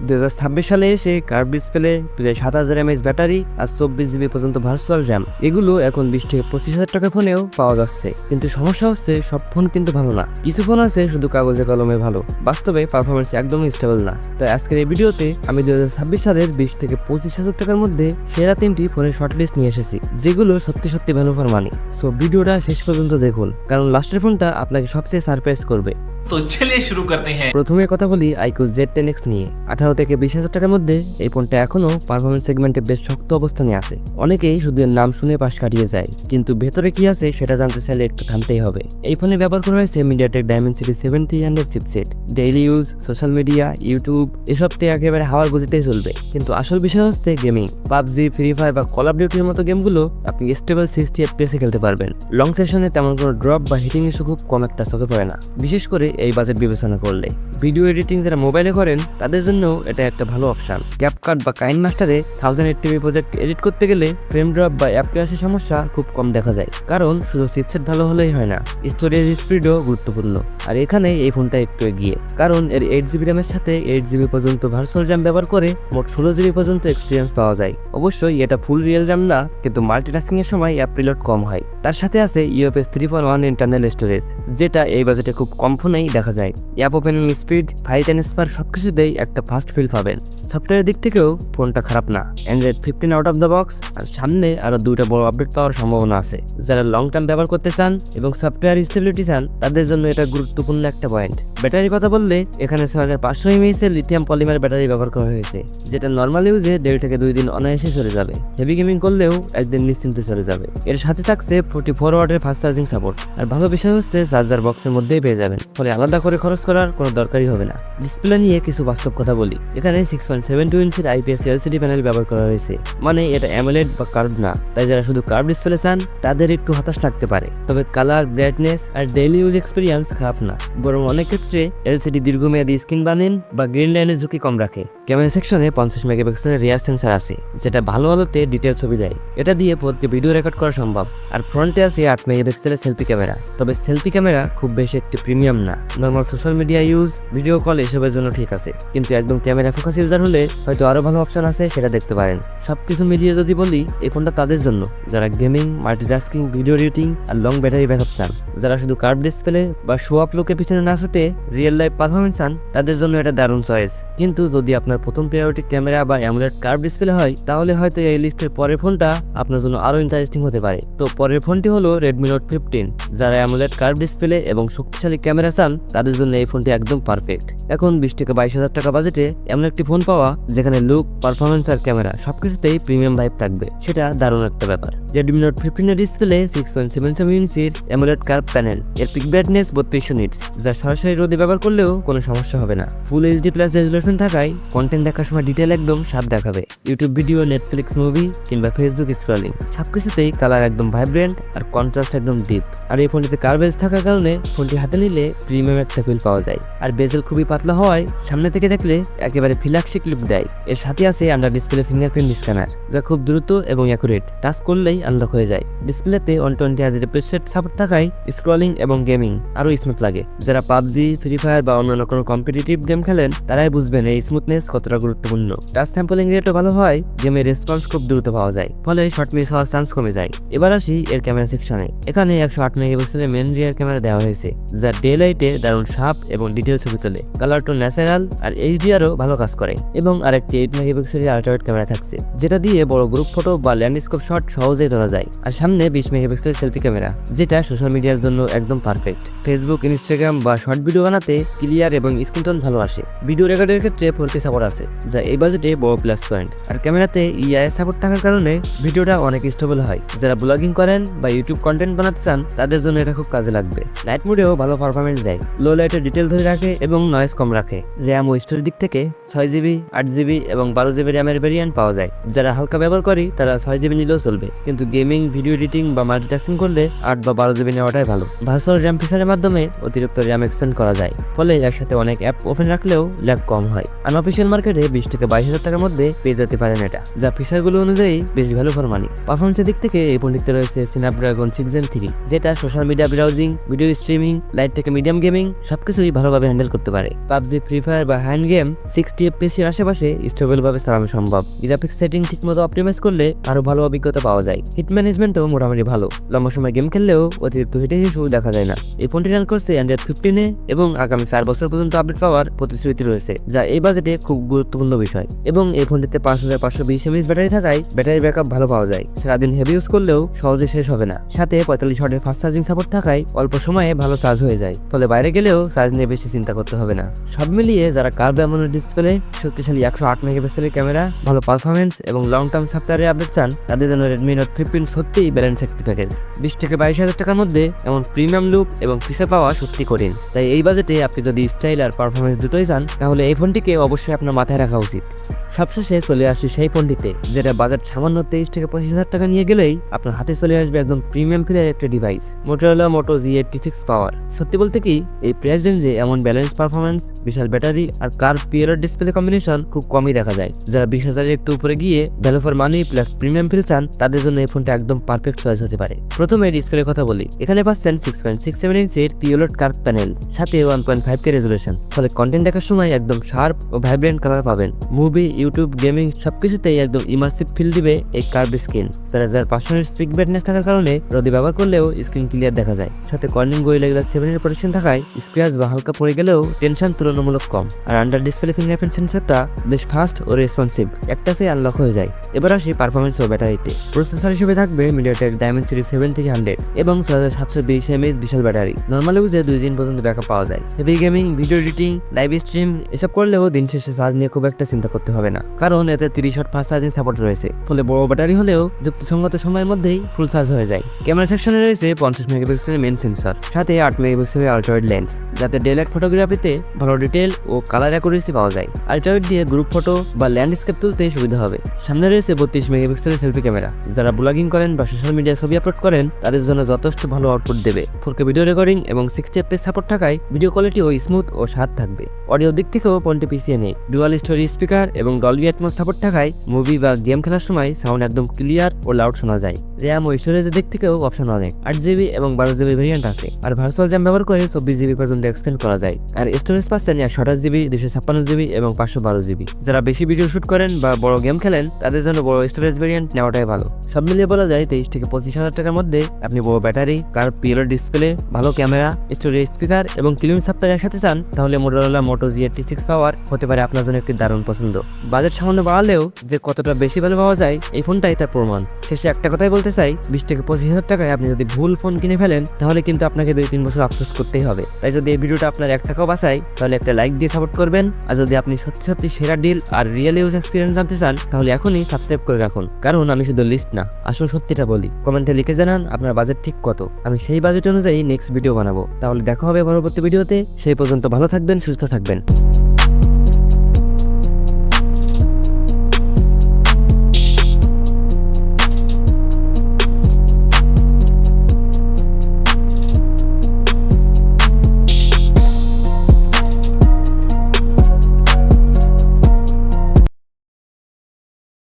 2026 সালে এসে curve display, প্রায় 7000 mAh ব্যাটারি আর 24 GB পর্যন্ত ভার্চুয়াল র্যাম, এগুলো এখন 20 থেকে 25,000 টাকা ফোনেও পাওয়া যাচ্ছে। কিন্তু সমস্যা হচ্ছে সব ফোন কিন্তু ভালো না। কিছু ফোন আছে শুধু কাগজে কলমে ভালো, বাস্তবে পারফরমেন্স একদমই স্টেবল না। তাই আজকের এই ভিডিওতে আমি 2026 সালের 20 থেকে 25,000 টাকার মধ্যে সেরা 3টি ফোনের শর্টলিস্ট নিয়ে এসেছি, যেগুলো সত্যি সত্যি ভ্যালু ফর মানি। সো ভিডিওটা শেষ পর্যন্ত দেখুন, কারণ লাস্টের ফোনটা আপনাকে সবচেয়ে সারপ্রাইজ করবে। তো চলিয়ে শুরু করতে হ্যাঁ। প্রথমে কথা বলি iQOO Z10X নিয়ে। 18 থেকে 20,000 টাকার মধ্যে এই ফোনটা এখনো পারফরমেন্স সেগমেন্টে বেশ শক্ত অবস্থানে আছে। অনেকেই শুধু এর নাম শুনে পাশ কাটিয়ে যায়, কিন্তু ভেতরে কি আছে সেটা জানতে চাইলে একটু থামতেই হবে। এই ফোনে ব্যবহার করা হয়েছে MediaTek Dimensity 7300 chipset. Daily use, social media, YouTube এসবতে একেবারে হাওয়ার গতিতেই চলবে। কিন্তু আসল বিষয় হচ্ছে গেমিং। পাবজি, ফ্রি ফায়ার বা কল অফ ডিউটির মতো গেমগুলো আপনি স্টেবল 60 FPS এ খেলতে পারবেন। লং সেশনে তেমন কোনো ড্রপ বা হিটিং ইস্যু খুব কম একটা চোখে পড়ে না, বিশেষ করে এই বাজেট বিবেচনা করলে। ভিডিও এডিটিং যারা মোবাইলে করেন তাদের জন্য এটা একটা ভালো অপশন। ক্যাপকাট বা কাইনমাস্টারে 1080p প্রজেক্ট এডিট করতে গেলে ফ্রেম ড্রপ বা অ্যাপিয়ারেন্সের সমস্যা খুব কম দেখা যায়, কারণ শুধু চিপসেট ভালো হলেই হয় না, স্টোরেজ স্পিডও গুরুত্বপূর্ণ। আর এখানে এই ফোনটা একটু এগিয়ে, কারণ এর 8GB র্যামের সাথে 8GB পর্যন্ত ভার্চুয়াল র্যাম ব্যবহার করে মোট 16GB পর্যন্ত এক্সপিরিয়েন্স পাওয়া যায়। অবশ্যই এটা ফুল রিয়েল র্যাম না, কিন্তু মাল্টিটাস্কিং এর সময় অ্যাপ রিলোড কম হয়। তার সাথে আছে UFS 3.1 ইন্টারনাল স্টোরেজ, যেটা এই বাজেটে খুব কম ফোনেই দেখা যায়। App opening speed, file transfer সবকিছুতেই একটা ফাস্ট ফিল পাবেন। সফটওয়্যারের দিক থেকেও ফোনটা খারাপ না। Android 15 out of the box, আর সামনে আরো 2টা বড় আপডেট পাওয়ার সম্ভাবনা আছে। যারা লং টার্ম ব্যবহার করতে চান এবং সফটওয়্যার স্টেবিলিটি চান তাদের জন্য এটা গুরুত্বপূর্ণ একটা পয়েন্ট। ব্যাটারির কথা বললে এখানে 6500 mAh এর লিথিয়াম পলিমার ব্যাটারি ব্যবহার করা হয়েছে, যেটা নর্মাল ইউজে 1.5 থেকে 2 দিন অনায়াসে চলে যাবে। হেভি গেমিং করলেও একদিন নিশ্চিন্তে চলে যাবে। এর সাথে থাকছে 44 ওয়াটের ফাস্ট চার্জিং সাপোর্ট। আর ভালো বিষয় হচ্ছে চার্জার বক্সের মধ্যেই পেয়ে যাবেন, ফলে আলাদা করে খরচ করার কোনো দরকারই হবে না। ডিসপ্লে নিয়ে কিছু বাস্তব কথা বলি। এখানে 6.72 ইঞ্চির IPS LCD প্যানেল ব্যবহার করা হয়েছে, মানে এটা অ্যামোলেড বা কার্ভ না। তাই যারা শুধু কার্ভ ডিসপ্লে চান তাদের একটু হতাশ লাগতে পারে। তবে কালার, ব্রাইটনেস আর ডেইলি ইউজ এক্সপিরিয়েন্স খারাপ না, বরং অনেক ক্ষেত্রে LCD দীর্ঘমেয়াদী স্ক্রিন বানেন বা গ্রিন লাইনের ঝুঁকি কম রাখে। ক্যামেরা সেকশনে 50 মেগাপিক্সেলের রিয়ার সেন্সর আছে, যেটা ভালো আলোতে ডিটেল ছবি দেয়। এটা দিয়ে প্রতি ভিডিও রেকর্ড করা সম্ভব। আর ফ্রন্টে আছে 8 মেগাপিক্সেলের সেলফি ক্যামেরা। তবে সেলফি ক্যামেরা খুব বেশি একটি প্রিমিয়াম না। Normal social media use, video call এসবের জন্য ঠিক আছে, কিন্তু একদম ক্যামেরা ফোকাস ইউজার হলে হয়তো আরো ভালো অপশন আছে, সেটা দেখতে পারেন। সবকিছু মিলিয়ে যদি বলি, এই ফোনটা তাদের জন্য যারা গেমিং, মাল্টিটাস্কিং, ভিডিও এডিটিং আর লং ব্যাটারি ব্যাকআপ চান। যারা শুধু কার্ভ ডিসপ্লে বা শো আপ লুকের পিছনে না ছুটে রিয়েল লাইফ পারফরমেন্স চান তাদের জন্য এটা দারুণ চয়েস। কিন্তু যদি আপনার প্রথম প্রায়োরিটি ক্যামেরা বা অ্যামোলেড কার্ভ ডিসপ্লে হয়, তাহলে হয়তো এই লিস্টের পরের ফোনটা আপনার জন্য আরো ইন্টারেস্টিং হতে পারে। তো পরের ফোনটি হলো Redmi Note 15। যারা অ্যামোলেড কার্ভ ডিসপ্লে এবং শক্তিশালী ক্যামেরা চান তাদের জন্য এই ফোনটি একদম পারফেক্ট। এখন 20 থেকে 22,000 টাকা বাজেটে এমন একটি ফোন পাওয়া যেখানে লুক, পারফরমেন্স আর ক্যামেরা সবকিছুতেই প্রিমিয়াম ভাইব থাকবে, সেটা দারুণ একটা ব্যাপার। Redmi Note 15 এর ডিসপ্লে 6.77 ইঞ্চির অ্যামোলেড কার্ভ প্যানেল। এর পিক ব্রাইটনেস 3200 নিটস, যা সরাসরি রোদে ব্যবহার করলেও কোনো সমস্যা হবে না। ফুল HD+ রেজুলেশন থাকায় কন্টেন্ট দেখার সময় ডিটেল একদম সাফ দেখাবে। ইউটিউব ভিডিও, নেটফ্লিক্স মুভি কিংবা ফেসবুক স্ক্রলিং সবকিছুতেই কালার একদম ভাইব্রেন্ট আর কন্ট্রাস্ট একদম ডিপ। আর এই ফোনটিতে কার্ভ এজ থাকার কারণে ফোনটি হাতে নিলে প্রিমিয়াম একটা ফিল পাওয়া যায়। আর বেজেল খুবই পাতলা হওয়ায় সামনে থেকে দেখলে একেবারে ফিলাক্সিক লুক দেয়। এর সাথে আছে আন্ডার ডিসপ্লে ফিঙ্গারপ্রিন্ট স্ক্যানার, যা খুব দ্রুত এবং অ্যাকুরেট। টাচ করলেই আনলক হয়ে যায়। ডিসপ্লেতে 120 Hz রিফ্রেশ রেট সাপোর্ট থাকায় স্ক্রলিং এবং গেমিং আরো স্মুথ লাগে। যারা পাবজি, ফ্রি ফায়ার বা অন্যান্য কোনো কম্পিটিটিভ গেম খেলেন তারাই বুঝবেন এই স্মুথনেস কতটা গুরুত্বপূর্ণ। টাচ স্যাম্পলিং রেটও ভালো হয়, গেমের রেসপন্স খুব দ্রুত পাওয়া যায়, ফলে শর্ট মিস হওয়ার চান্স কমে যায়। এবার আসি এর ক্যামেরা সেকশনে। এখানে 108 মেগাপিক্সেলের মেন রিয়ার ক্যামেরা দেওয়া হয়েছে, যা ডে লাইটে দারুণ শার্প এবং ডিটেল ছবি তোলে। কালার টো ন্যাচারাল আর HDRও ভালো কাজ করে। এবং আরেকটি 8 মেগাপিক্সেলের আল্ট্রাওয়াইড ক্যামেরা থাকছে, যেটা দিয়ে বড় গ্রুপ ফটো বা ল্যান্ডস্কেপ শট সহজেই তোলা যায়। আর সামনে 20 মেগাপিক্সেলের সেলফি ক্যামেরা, যেটা সোশ্যাল মিডিয়ার জন্য একদম পারফেক্ট। ফেসবুক, ইনস্টাগ্রাম বা শর্ট ভিডিও বানাতে ক্লিয়ার এবং স্ক্রিন টোন ভালো আসে। ভিডিও রেকর্ডের ক্ষেত্রে 4K সাপোর্ট আছে, যা এই বাজেটে বড় প্লাস পয়েন্ট। আর ক্যামেরাতে EIS সাপোর্ট থাকার কারণে ভিডিওটা অনেক স্টেবল হয়। যারা ব্লগিং করেন বা ইউটিউব কন্টেন্ট বানাতে চান তাদের জন্য এটা খুব কাজে লাগবে। নাইট মোডেও ভালো পারফরমেন্স দেয়, লো লাইটের ডিটেল ধরে রাখে এবং নয়েজ কম রাখে। র্যাম ও স্টোরেজ দিক থেকে 6GB, 8GB এবং 12GB র্যামের ভেরিয়েন্ট পাওয়া যায়। যারা হালকা ব্যবহার করে তারা 6GB নিলেও চলবে, কিন্তু কিন্তু গেমিং, ভিডিও এডিটিং বা মাল্টিটাস্কিং করলে 8 বা 12 জিবি নেওয়াটাই ভালো। ভার্চুয়াল র্যাম ফিচারের মাধ্যমে অতিরিক্ত র্যাম এক্সপেন্ড করা যায়, ফলে একসাথে অনেক অ্যাপ ওপেন রাখলেও ল্যাগ কম হয়। আনঅফিসিয়াল মার্কেটে 20 থেকে 22,000 টাকার মধ্যে পেয়ে যেতে পারেন এটা, যা ফিচারগুলো অনুযায়ী বেশ ভ্যালু ফর মানি। পারফরমেন্সের দিক থেকে এই ফোনটিতে রয়েছে স্ন্যাপড্রাগন 6 Gen 3, যেটা social media browsing, video streaming, light থেকে মিডিয়াম গেমিং সবকিছুই ভালোভাবে হ্যান্ডেল করতে পারে। পাবজি, ফ্রি ফায়ার বা হ্যান্ড গেম 60 FPS এর আশেপাশে স্টেবলভাবে চালানো সম্ভব। গ্রাফিক্স সেটিং ঠিকমতো অপটিমাইজ করলে আরো ভালো অভিজ্ঞতা পাওয়া যায়। হিট ম্যানেজমেন্টও মোটামুটি ভালো, লম্বা সময় গেম খেললেও অতিরিক্ত হিটের ইস্যু দেখা যায় না। এই ফোনটি রান করছে অ্যান্ড্রয়েড 15 এবং আগামী 4 বছর পর্যন্ত আপডেট পাওয়ার প্রতিশ্রুতি রয়েছে, যা এই বাজেটে খুব গুরুত্বপূর্ণ বিষয়। এবং এই ফোনটিতে 5520 mAh ব্যাটারি থাকায় ব্যাটারি ব্যাকআপ ভালো পাওয়া যায়, সারাদিন হেভি ইউজ করলেও সহজে শেষ হবে না। সাথে 45 ওয়াটের ফাস্ট চার্জিং সাপোর্ট থাকায় অল্প সময়ে ভালো চার্জ হয়ে যায়, ফলে বাইরে গেলেও চার্জ নিয়ে বেশি চিন্তা করতে হবে না। সব মিলিয়ে যারা কার্ভ অ্যামোলেড ডিসপ্লে, শক্তিশালী 108 মেগাপিক্সেলের ক্যামেরা, ভালো পারফরমেন্স এবং লং টার্ম সফটওয়্যারের আপডেট চান, তাদের জন্য Redmi Note 15 সত্যিই ব্যালেন্স একটি প্যাকেজ। 20 থেকে 22,000 টাকার মধ্যে এমন প্রিমিয়াম লুক এবং ফিচার পাওয়া সত্যি কঠিন। তাই এই বাজেটে আপনি যদি স্টাইল আর পারফরমেন্স দুটোই চান, তাহলে এই ফোনটিকে অবশ্যই আপনার মাথায় রাখা উচিত। সবশেষে চলে আসি সেই ফোনটিতে, যেটা বাজেট সামান্য 23 থেকে 25,000 টাকা নিয়ে গেলেই আপনার হাতে চলে আসবে একদম প্রিমিয়াম ফিলের একটা ডিভাইস, Motorola Moto G86 পাওয়ার। সত্যি বলতে কি, এই প্রাইস রেঞ্জে এমন ব্যালেন্স পারফরমেন্স, বিশাল ব্যাটারি আর কার্ভ পিওর ডিসপ্লে কম্বিনেশন খুব কমই দেখা যায়। যারা 20,000 একটু উপরে গিয়ে value for money plus premium feel চান, তাদের জন্য এই ফোনটা একদম পারফেক্ট চয়েস হতে পারে। প্রথমে ডিসপ্লের কথা বলি। এখানে পাচ্ছেন 6.67 ইঞ্চির পিওলেড কার্ভ প্যানেল, সাথে 1.5K রেজুলেশন, ফলে কন্টেন্ট দেখার সময় একদম শার্প ও ভাইব্রেন্ট কালার পাবেন। মুভি, ইউটিউব, গেমিং সবকিছুতেই একদম ইমার্সিভ ফিল দিবে এই কার্ভ স্ক্রিন। 4500 এর স্ট্রিক ব্রাইটনেস থাকার কারণে রোদে ব্যবহার করলেও স্ক্রিন ক্লিয়ার দেখা যায়। সাথে কর্নিং গোরিলা গ্লাস 7 এর প্রোটেকশন থাকায় স্ক্র্যাচ বা হালকা পড়ে গেলেও টেনশন তুলনামূলক কম। আর আন্ডার ডিসপ্লে ফিঙ্গারপ্রিন্ট সেন্সরটা বেশ ফাস্ট ও রেসপন্সিভ, একটাসে আনলক হয়ে যায়। এবার আসি পারফরমেন্স ও ব্যাটারিতে। প্রসেসর হিসেবে থাকবে MediaTek Dimensity 7-100 এবং 6720 mAh বিশাল ব্যাটারি। নর্মাল ইউজে 2 দিন পর্যন্ত ব্যাকআপ পাওয়া যায়। Heavy gaming, video editing, live stream এসব করলেও দিন শেষে চার্জ নিয়ে খুব একটা চিন্তা করতে হবে না, কারণ এতে 30 ওয়াট ফাস্ট চার্জিং সাপোর্ট রয়েছে, ফলে বড় ব্যাটারি হলেও যুক্তিসঙ্গত সময়ের মধ্যেই ফুল চার্জ হয়ে যায়। ক্যামেরা সেকশনে রয়েছে 50 মেগাপিক্সেলের মেইন সেন্সর, সাথে 8 মেগাপিক্সেলের আল্ট্রাওয়াইড লেন্স, যাতে ডেলাইট ফটোগ্রাফিতে ভালো ডিটেল ও কালার অ্যাকুরেসি পাওয়া যায়। আল্ট্রাওয়াইড দিয়ে গ্রুপ ফটো বা ল্যান্ডস্কেপ তুলতে সুবিধা হবে। সামনে রয়েছে 32 মেগাপিক্সেলের সেলফি ক্যামেরা, যারা ব্লগিং করেন বা সোশ্যাল মিডিয়ায় ছবি আপলোড করেন তাদের জন্য যথেষ্ট ভালো আউটপুট দেবে। 4K ভিডিও রেকর্ডিং এবং 60 FPS সাপোর্ট থাকায় ভিডিও কোয়ালিটিও স্মুথ ও শার্প থাকবে। অডিও দিক থেকেও ফোনটি পিছিয়ে নেই। ডুয়াল স্টোরি স্পিকার এবং ডলবি অ্যাটমস সাপোর্ট থাকায় মুভি বা গেম খেলার সময় সাউন্ড একদম ক্লিয়ার ও লাউড শোনা যায়। র্যাম ও স্টোরেজের দিক থেকেও অপশন অনেক, 8GB এবং 12GB ভেরিয়েন্ট আছে। আর ভার্চুয়াল র্যাম ব্যবহার করে 24GB পর্যন্ত এক্সটেন্ড করা যায়। আর স্টোরেজ পাচ্ছেন 128GB, 256GB এবং 512GB। যারা বেশি ভিডিও শুট করেন বা বড় গেম খেলেন, তাদের জন্য বড় স্টোরেজ ভেরিয়েন্ট নেওয়াটাই ভালো। সব মিলিয়ে বলা যায় 23 থেকে 25,000 টাকার মধ্যে আপনি বড় ব্যাটারি, কার্ভ পিওর ডিসপ্লে, ভালো ক্যামেরা, স্টোরেজ স্পিকার এবং ক্লিন সফটওয়্যার একসাথে চান, তাহলে Motorola Moto G86 পাওয়ার হতে পারে আপনার জন্য একটি দারুণ পছন্দ। বাজেট সামান্য বাড়ালেও যে কতটা বেশি ভালো পাওয়া যায়, এই ফোনটাই তার প্রমাণ। শেষে একটা কথাই বলতে চাই, 20 থেকে 25,000 টাকায় আপনি যদি ভুল ফোন কিনে ফেলেন, তাহলে কিন্তু আপনাকে 2-3 বছর আফসোস করতেই হবে। তাই যদি এই ভিডিওটা আপনার 1 টাকাও বাঁচায়, তাহলে একটা লাইক দিয়ে সাপোর্ট করবেন। আর যদি আপনি সত্যি সত্যি সেরা ডিল আর রিয়েল ইউজ এক্সপিরিয়েন্স জানতে চান, তাহলে এখনই সাবস্ক্রাইব করে রাখুন, কারণ আমি শুধু লিস্ট না, আসল সত্যিটা বলি। কমেন্টে লিখে জানান আপনার বাজেট ঠিক কত, আমি সেই বাজেট অনুযায়ী নেক্সট ভিডিও বানাবো। তাহলে দেখা হবে পরবর্তী ভিডিওতে। সেই পর্যন্ত ভালো থাকবেন, সুস্থ থাকবেন।